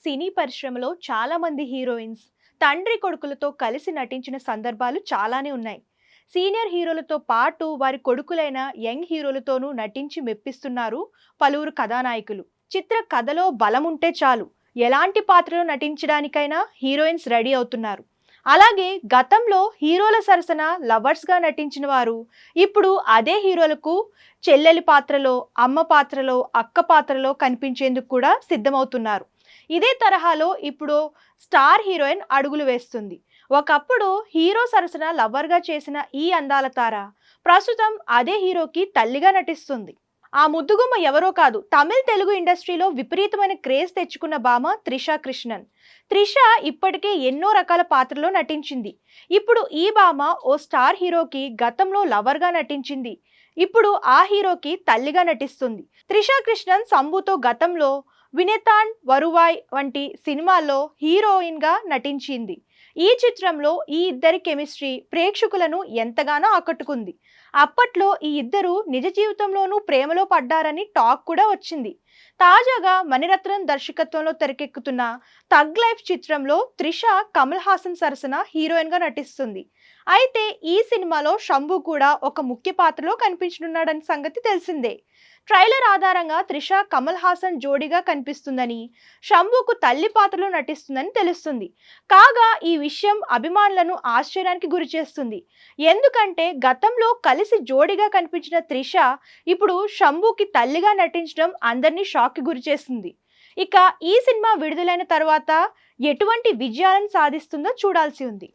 సినీ పరిశ్రమలో చాలా మంది హీరోయిన్స్ తండ్రి కొడుకులతో కలిసి నటించిన సందర్భాలు చాలానే ఉన్నాయి. సీనియర్ హీరోలతో పాటు వారి కొడుకులైన యంగ్ హీరోలతోనూ నటించి మెప్పిస్తున్నారు పలువురు కథానాయకులు. చిత్ర కథలో బలం ఉంటే చాలు ఎలాంటి పాత్రలో నటించడానికైనా హీరోయిన్స్ రెడీ అవుతున్నారు. అలాగే గతంలో హీరోల సరసన లవర్స్గా నటించిన వారు ఇప్పుడు అదే హీరోలకు చెల్లెలి పాత్రలో, అమ్మ పాత్రలో, అక్క పాత్రలో కనిపించేందుకు కూడా సిద్ధమవుతున్నారు. ఇదే తరహాలో ఇప్పుడు స్టార్ హీరోయిన్ అడుగులు వేస్తుంది. ఒకప్పుడు హీరో సరసన లవర్గా చేసిన ఈ అందాల తార ప్రస్తుతం అదే హీరోకి తల్లిగా నటిస్తుంది. ఆ ముద్దుగుమ్మ ఎవరో కాదు, తమిళ తెలుగు ఇండస్ట్రీలో విపరీతమైన క్రేజ్ తెచ్చుకున్న భామ త్రిషా కృష్ణన్. త్రిష ఇప్పటికే ఎన్నో రకాల పాత్రలో నటించింది. ఇప్పుడు ఈ భామ ఓ స్టార్ హీరోకి గతంలో లవర్గా నటించింది. ఇప్పుడు ఆ హీరోకి తల్లిగా నటిస్తుంది. త్రిషా కృష్ణన్ సంబుతో గతంలో వినేతాన్ వరువాయ్ వంటి సినిమాల్లో హీరోయిన్గా నటించింది. ఈ చిత్రంలో ఈ ఇద్దరి కెమిస్ట్రీ ప్రేక్షకులను ఎంతగానో ఆకట్టుకుంది. అప్పట్లో ఈ ఇద్దరు నిజ జీవితంలోనూ ప్రేమలో పడ్డారని టాక్ కూడా వచ్చింది. తాజాగా మణిరత్నం దర్శకత్వంలో తెరకెక్కుతున్న థగ్ లైఫ్ చిత్రంలో త్రిష కమల్ హాసన్ సరసన హీరోయిన్గా నటిస్తుంది. అయితే ఈ సినిమాలో శంభు కూడా ఒక ముఖ్య పాత్రలో కనిపించనున్నాడని సంగతి తెలిసిందే. ట్రైలర్ ఆధారంగా త్రిష కమల్ హాసన్ జోడీగా కనిపిస్తుందని, శంభుకు తల్లి పాత్రలో నటిస్తుందని తెలుస్తుంది. కాగా ఈ విషయం అభిమానులను ఆశ్చర్యానికి గురి చేస్తుంది. ఎందుకంటే గతంలో కలిసి జోడీగా కనిపించిన త్రిష ఇప్పుడు శంభుకి తల్లిగా నటించడం అందరినీ షాక్కి గురి చేస్తుంది. ఇక ఈ సినిమా విడుదలైన తర్వాత ఎటువంటి విజయాలను సాధిస్తుందో చూడాల్సి ఉంది.